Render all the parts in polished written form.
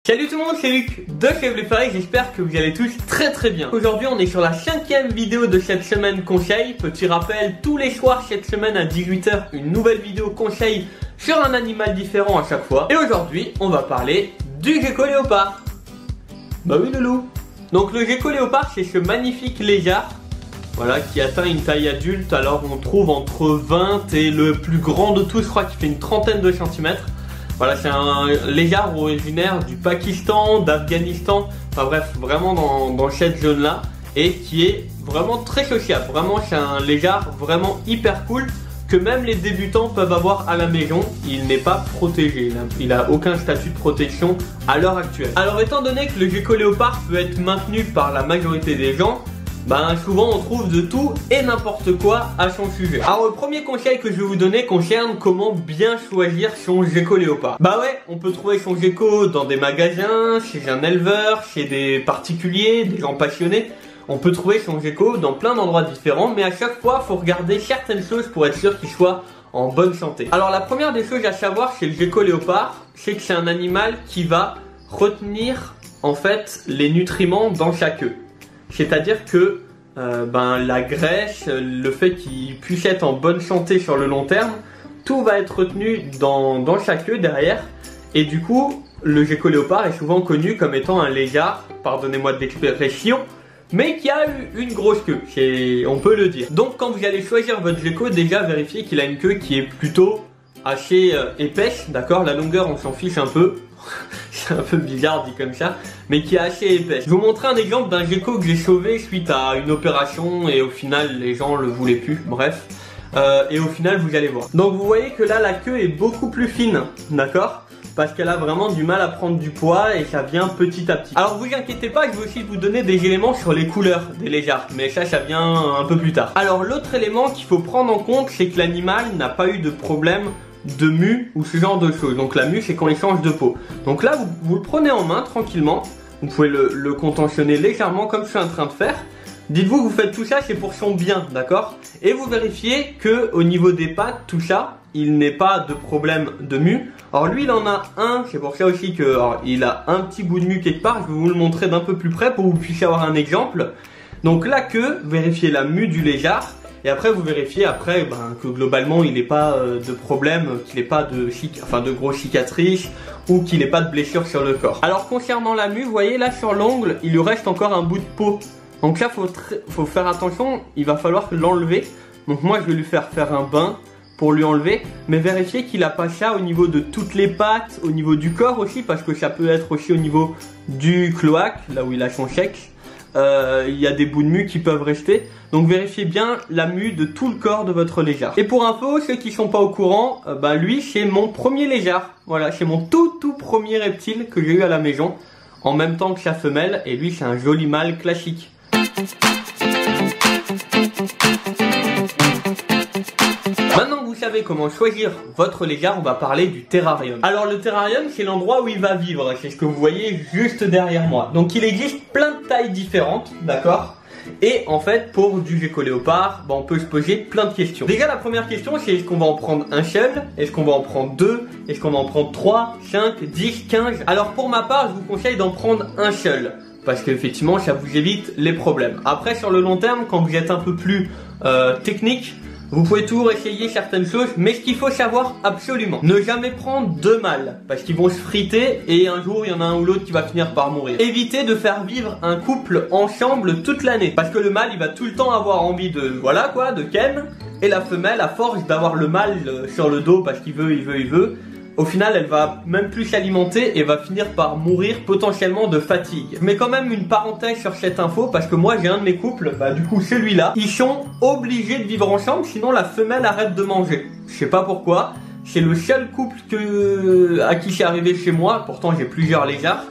Salut tout le monde, c'est Luc de chez Blueface, j'espère que vous allez tous très bien. Aujourd'hui on est sur la 5e vidéo de cette semaine conseil. Petit rappel, tous les soirs cette semaine à 18 h, une nouvelle vidéo conseil sur un animal différent à chaque fois. Et aujourd'hui on va parler du gecko léopard. Bah oui loulou. Donc le gecko léopard c'est ce magnifique lézard, voilà, qui atteint une taille adulte. Alors on trouve entre 20 et le plus grand de tous, je crois qu'il fait une trentaine de centimètres. Voilà, c'est un lézard originaire du Pakistan, d'Afghanistan, enfin bref, vraiment dans cette zone-là, et qui est vraiment très sociable. Vraiment, c'est un lézard vraiment hyper cool, que même les débutants peuvent avoir à la maison. Il n'est pas protégé, il n'a aucun statut de protection à l'heure actuelle. Alors étant donné que le gecko léopard peut être maintenu par la majorité des gens, souvent on trouve de tout et n'importe quoi à son sujet. Alors le premier conseil que je vais vous donner concerne comment bien choisir son gecko léopard. Bah ouais, on peut trouver son gecko dans des magasins, chez un éleveur, chez des particuliers, des gens passionnés. On peut trouver son gecko dans plein d'endroits différents, mais à chaque fois faut regarder certaines choses pour être sûr qu'il soit en bonne santé. Alors la première des choses à savoir chez le gecko léopard, c'est que c'est un animal qui va retenir en fait les nutriments dans sa queue. C'est-à-dire que la graisse, le fait qu'il puisse être en bonne santé sur le long terme, tout va être retenu dans sa queue derrière. Et du coup, le gecko léopard est souvent connu comme étant un lézard, pardonnez-moi de l'expression, mais qui a eu une grosse queue, on peut le dire. Donc quand vous allez choisir votre gecko, déjà vérifiez qu'il a une queue qui est plutôt assez épaisse, d'accord? La longueur on s'en fiche un peu. C'est un peu bizarre dit comme ça, mais qui est assez épaisse. Je vais vous montrer un exemple d'un gecko que j'ai sauvé suite à une opération et au final les gens le voulaient plus, bref. Et au final vous allez voir. Donc vous voyez que là la queue est beaucoup plus fine, d'accord? Parce qu'elle a vraiment du mal à prendre du poids et ça vient petit à petit. Alors vous inquiétez pas, je vais aussi vous donner des éléments sur les couleurs des lézards, mais ça vient un peu plus tard. Alors l'autre élément qu'il faut prendre en compte, c'est que l'animal n'a pas eu de problème de mue ou ce genre de choses. Donc la mue c'est quand il change de peau. Donc là vous le prenez en main tranquillement, vous pouvez le contentionner légèrement comme je suis en train de faire. Dites-vous que vous faites tout ça, c'est pour son bien, d'accord? Et vous vérifiez que au niveau des pattes, tout ça, il n'est pas de problème de mue. Alors lui il en a un, c'est pour ça aussi que il a un petit bout de mue quelque part. Je vais vous le montrer d'un peu plus près pour que vous puissiez avoir un exemple. Donc la queue, vérifiez la mue du lézard. Et après vous vérifiez que globalement il n'est pas de problème, qu'il n'ait pas de grosses cicatrices ou qu'il n'ait pas de blessure sur le corps. Alors concernant la mue, vous voyez là sur l'ongle, il lui reste encore un bout de peau. Donc là faut faire attention, il va falloir l'enlever. Donc moi je vais lui faire un bain pour lui enlever, mais vérifiez qu'il n'a pas ça au niveau de toutes les pattes, au niveau du corps aussi, parce que ça peut être aussi au niveau du cloaque, là où il a son sexe. Il y a des bouts de mue qui peuvent rester, donc vérifiez bien la mue de tout le corps de votre lézard. Et pour info, ceux qui sont pas au courant, lui c'est mon premier lézard, voilà, c'est mon tout premier reptile que j'ai eu à la maison, en même temps que sa femelle, et lui c'est un joli mâle classique. Maintenant que vous savez comment choisir votre lézard, on va parler du terrarium. Alors le terrarium, c'est l'endroit où il va vivre, c'est ce que vous voyez juste derrière moi. Donc il existe plein de tailles différentes, d'accord? Et en fait, pour du gecko léopard, on peut se poser plein de questions. Déjà la première question, c'est est-ce qu'on va en prendre un seul? Est-ce qu'on va en prendre deux? Est-ce qu'on va en prendre 3, 5, 10, 15? Alors pour ma part, je vous conseille d'en prendre un seul, parce qu'effectivement ça vous évite les problèmes. Après sur le long terme, quand vous êtes un peu plus technique, vous pouvez toujours essayer certaines choses, mais ce qu'il faut savoir absolument, ne jamais prendre deux mâles, parce qu'ils vont se friter et un jour il y en a un ou l'autre qui va finir par mourir. Évitez de faire vivre un couple ensemble toute l'année, parce que le mâle il va tout le temps avoir envie de ken, et la femelle à force d'avoir le mâle sur le dos parce qu'il veut, au final elle va même plus s'alimenter et va finir par mourir potentiellement de fatigue. Je mets quand même une parenthèse sur cette info parce que moi j'ai un de mes couples, du coup celui-là, ils sont obligés de vivre ensemble sinon la femelle arrête de manger. Je sais pas pourquoi, c'est le seul couple à qui c'est arrivé chez moi, pourtant j'ai plusieurs lézards.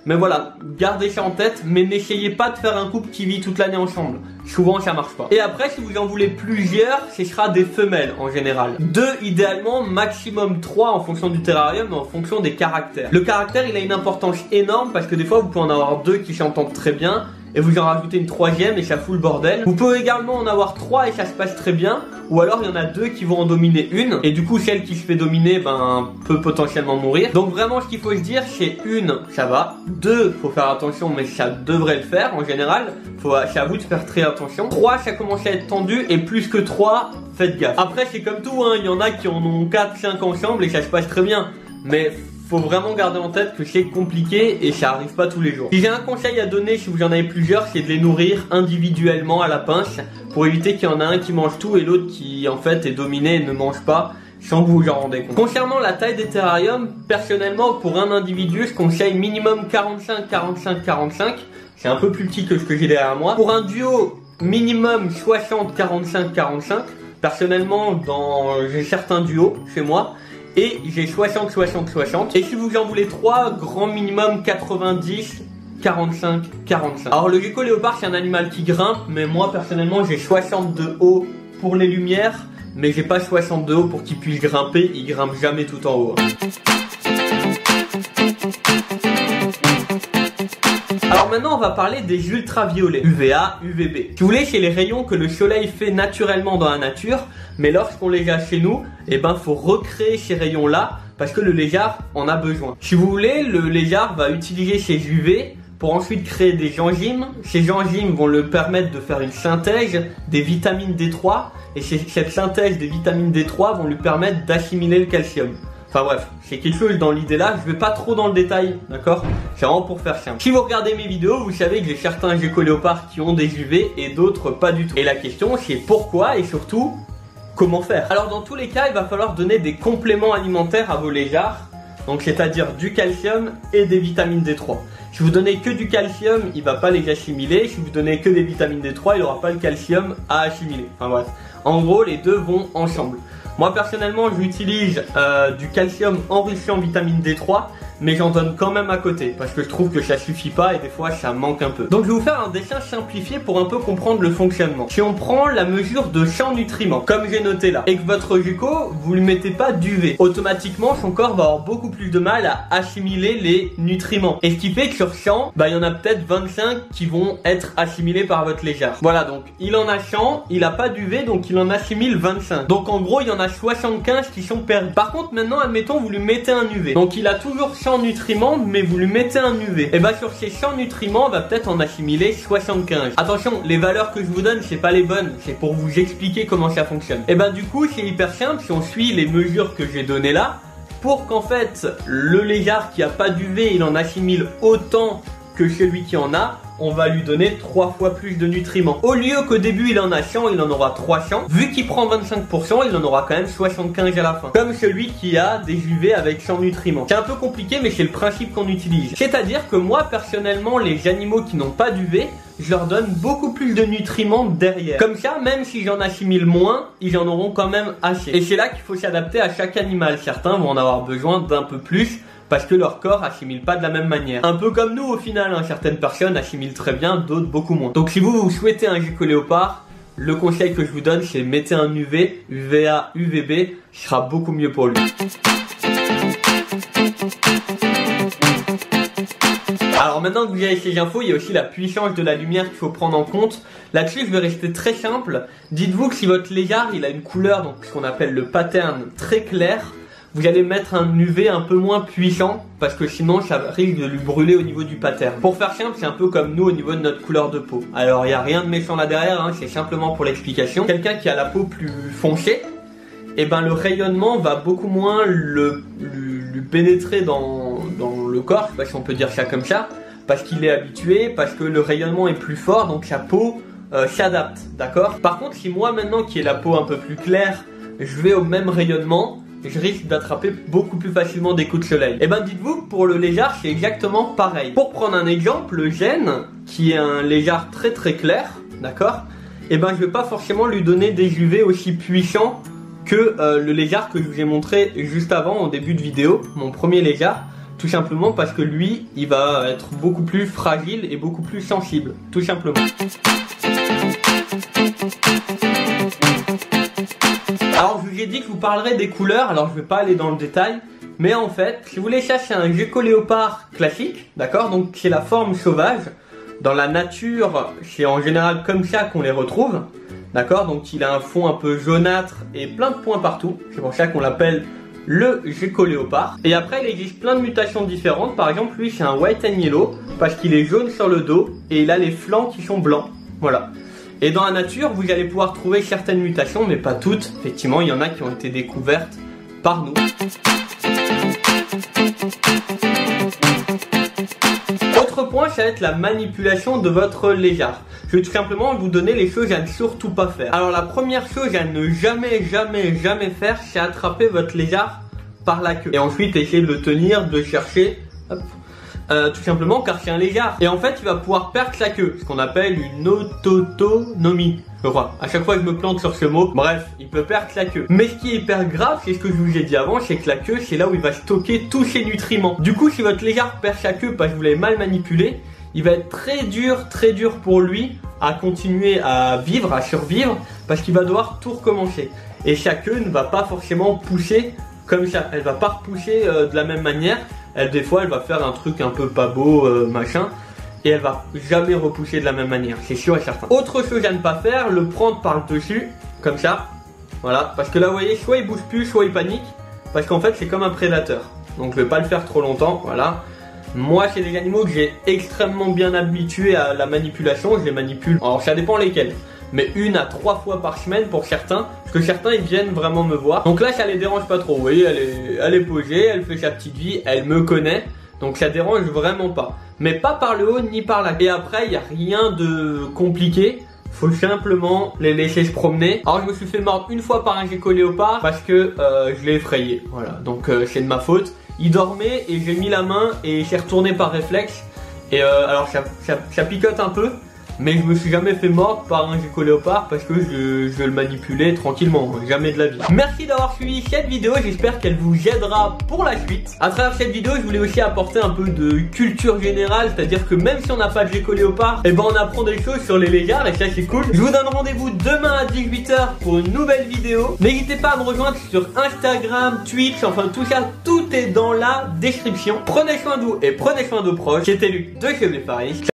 Mais voilà, gardez ça en tête, mais n'essayez pas de faire un couple qui vit toute l'année ensemble. Souvent ça marche pas. Et après, si vous en voulez plusieurs, ce sera des femelles en général. 2 idéalement, maximum 3 en fonction du terrarium, mais en fonction des caractères. Le caractère, il a une importance énorme parce que des fois, vous pouvez en avoir 2 qui s'entendent très bien et vous en rajoutez une troisième et ça fout le bordel. Vous pouvez également en avoir 3 et ça se passe très bien, ou alors il y en a 2 qui vont en dominer une, et du coup celle qui se fait dominer peut potentiellement mourir. Donc vraiment ce qu'il faut se dire, c'est 1, ça va, 2, faut faire attention mais ça devrait le faire en général, c'est à vous de faire très attention. 3, ça commence à être tendu, et plus que 3, faites gaffe. Après c'est comme tout, hein, il y en a qui en ont 4, 5 ensemble et ça se passe très bien, mais faut vraiment garder en tête que c'est compliqué et ça arrive pas tous les jours. Si j'ai un conseil à donner, si vous en avez plusieurs, c'est de les nourrir individuellement à la pince pour éviter qu'il y en a un qui mange tout et l'autre qui en fait est dominé et ne mange pas sans que vous vous en rendez compte. Concernant la taille des terrariums, personnellement pour un individu, je conseille minimum 45, 45, 45. C'est un peu plus petit que ce que j'ai derrière moi. Pour un duo, minimum 60, 45, 45. Personnellement, j'ai certains duos chez moi. Et j'ai 60, 60, 60. Et si vous en voulez 3, grand minimum 90, 45, 45. Alors le gecko léopard c'est un animal qui grimpe, mais moi personnellement j'ai 60 de haut pour les lumières, mais j'ai pas 60 de haut pour qu'il puisse grimper, il grimpe jamais tout en haut. Alors maintenant on va parler des ultraviolets, UVA, UVB. Si vous voulez, c'est les rayons que le soleil fait naturellement dans la nature, mais lorsqu'on les a chez nous, faut recréer ces rayons là parce que le lézard en a besoin. Si vous voulez, le lézard va utiliser ces UV pour ensuite créer des enzymes. Ces enzymes vont le permettre de faire une synthèse des vitamines D3 et cette synthèse des vitamines D3 vont lui permettre d'assimiler le calcium. Enfin bref, c'est quelque chose dans l'idée là, je vais pas trop dans le détail, d'accord? C'est vraiment pour faire simple. Si vous regardez mes vidéos, vous savez que j'ai certains gecko léopards qui ont des UV et d'autres pas du tout. Et la question c'est pourquoi et surtout, comment faire? Alors dans tous les cas, il va falloir donner des compléments alimentaires à vos lézards, donc c'est-à-dire du calcium et des vitamines D3. Si vous donnez que du calcium, il va pas les assimiler. Si vous donnez que des vitamines D3, il n'aura pas le calcium à assimiler. Enfin bref, en gros les deux vont ensemble. Moi personnellement j'utilise du calcium enrichi en vitamine D3, mais j'en donne quand même à côté parce que je trouve que ça suffit pas et des fois ça manque un peu. Donc je vais vous faire un dessin simplifié pour un peu comprendre le fonctionnement. Si on prend la mesure de 100 nutriments, comme j'ai noté là, et que votre gecko, vous lui mettez pas d'UV, automatiquement son corps va avoir beaucoup plus de mal à assimiler les nutriments. Et ce qui fait que sur 100, il y en a peut-être 25 qui vont être assimilés par votre lézard. Voilà, donc il en a 100, il a pas d'UV, donc il en assimile 25. Donc en gros il y en a 75 qui sont perdus. Par contre maintenant admettons vous lui mettez un UV, donc il a toujours 100 nutriments mais vous lui mettez un UV, et sur ces 100 nutriments on va peut-être en assimiler 75. Attention, les valeurs que je vous donne c'est pas les bonnes, c'est pour vous expliquer comment ça fonctionne. Et du coup c'est hyper simple, si on suit les mesures que j'ai données là, pour qu'en fait le lézard qui a pas d'UV il en assimile autant que celui qui en a, on va lui donner 3 fois plus de nutriments. Au lieu qu'au début il en a 100, il en aura 300. Vu qu'il prend 25%, il en aura quand même 75 à la fin. Comme celui qui a des UV avec 100 nutriments. C'est un peu compliqué mais c'est le principe qu'on utilise. C'est-à-dire que moi personnellement, les animaux qui n'ont pas d'UV, je leur donne beaucoup plus de nutriments derrière. Comme ça, même si j'en assimile moins, ils en auront quand même assez. Et c'est là qu'il faut s'adapter à chaque animal. Certains vont en avoir besoin d'un peu plus parce que leur corps assimile pas de la même manière. Un peu comme nous au final, hein. Certaines personnes assimilent très bien, d'autres beaucoup moins. Donc si vous souhaitez un gecko léopard, le conseil que je vous donne c'est mettez un UV, UVA, UVB, ce sera beaucoup mieux pour lui. Alors maintenant que vous avez ces infos, il y a aussi la puissance de la lumière qu'il faut prendre en compte. Là-dessus, je vais rester très simple. Dites-vous que si votre lézard il a une couleur, donc ce qu'on appelle le pattern très clair, vous allez mettre un UV un peu moins puissant parce que sinon ça risque de lui brûler au niveau du pattern. Pour faire simple, c'est un peu comme nous au niveau de notre couleur de peau. Alors il n'y a rien de méchant là derrière, hein, c'est simplement pour l'explication. Quelqu'un qui a la peau plus foncée, le rayonnement va beaucoup moins lui pénétrer dans le corps, je sais pas si on peut dire ça comme ça, parce qu'il est habitué, parce que le rayonnement est plus fort, donc sa peau s'adapte, d'accord? Par contre, si moi maintenant qui ai la peau un peu plus claire, je vais au même rayonnement, je risque d'attraper beaucoup plus facilement des coups de soleil. Dites-vous que pour le lézard c'est exactement pareil. Pour prendre un exemple, le gène, qui est un lézard très très clair, d'accord, je vais pas forcément lui donner des UV aussi puissants que le lézard que je vous ai montré juste avant au début de vidéo, mon premier lézard, tout simplement parce que lui, il va être beaucoup plus fragile et beaucoup plus sensible, tout simplement. Alors je vous ai dit que je vous parlerai des couleurs, alors je vais pas aller dans le détail, mais en fait, si vous voulez, ça c'est un gecko léopard classique, d'accord, donc c'est la forme sauvage. Dans la nature, c'est en général comme ça qu'on les retrouve. D'accord, donc il a un fond un peu jaunâtre et plein de points partout. C'est pour ça qu'on l'appelle le gecko léopard. Et après, il existe plein de mutations différentes. Par exemple, lui, c'est un white and yellow parce qu'il est jaune sur le dos et il a les flancs qui sont blancs. Voilà. Et dans la nature, vous allez pouvoir trouver certaines mutations, mais pas toutes. Effectivement, il y en a qui ont été découvertes par nous. Autre point, ça va être la manipulation de votre lézard. Je vais tout simplement vous donner les choses à ne surtout pas faire. Alors la première chose à ne jamais faire, c'est attraper votre lézard par la queue. Et ensuite essayer de le tenir, de chercher, hop, tout simplement car c'est un lézard. Et en fait il va pouvoir perdre sa queue, ce qu'on appelle une autonomie. Je crois, à chaque fois que je me plante sur ce mot, bref, il peut perdre sa queue. Mais ce qui est hyper grave, c'est ce que je vous ai dit avant, c'est que la queue, c'est là où il va stocker tous ses nutriments. Du coup, si votre lézard perd sa queue parce que vous l'avez mal manipulé, il va être très dur pour lui à continuer à vivre, à survivre, parce qu'il va devoir tout recommencer. Et sa queue ne va pas forcément pousser comme ça, elle va pas repousser de la même manière. Elle, des fois, elle va faire un truc un peu pas beau, machin. Et elle va jamais repousser de la même manière, c'est sûr et certain. Autre chose à ne pas faire, le prendre par le dessus, comme ça. Voilà, parce que là vous voyez, soit il bouge plus, soit il panique. Parce qu'en fait c'est comme un prédateur. Donc je vais pas le faire trop longtemps, voilà. Moi c'est des animaux que j'ai extrêmement bien habitués à la manipulation, je les manipule. Alors ça dépend lesquels. Mais 1 à 3 fois par semaine pour certains. Parce que certains ils viennent vraiment me voir. Donc là ça les dérange pas trop, vous voyez, elle est posée, elle fait sa petite vie, elle me connaît. Donc ça dérange vraiment pas. Mais pas par le haut ni par la queue. Et après il n'y a rien de compliqué. Faut simplement les laisser se promener. Alors je me suis fait mordre une fois par un gecko léopard parce que je l'ai effrayé. Voilà, donc c'est de ma faute. Il dormait et j'ai mis la main et j'ai retourné par réflexe. Et alors ça picote un peu. Mais je me suis jamais fait mordre par un gecko léopard parce que je le manipulais tranquillement, jamais de la vie. Merci d'avoir suivi cette vidéo, j'espère qu'elle vous aidera pour la suite. À travers cette vidéo, je voulais aussi apporter un peu de culture générale, c'est-à-dire que même si on n'a pas de gecko léopard, et ben on apprend des choses sur les lézards et ça c'est cool. Je vous donne rendez-vous demain à 18 h pour une nouvelle vidéo. N'hésitez pas à me rejoindre sur Instagram, Twitch, enfin tout ça, tout est dans la description. Prenez soin de vous et prenez soin de vos proches. C'était Luc de Chevlier Paris.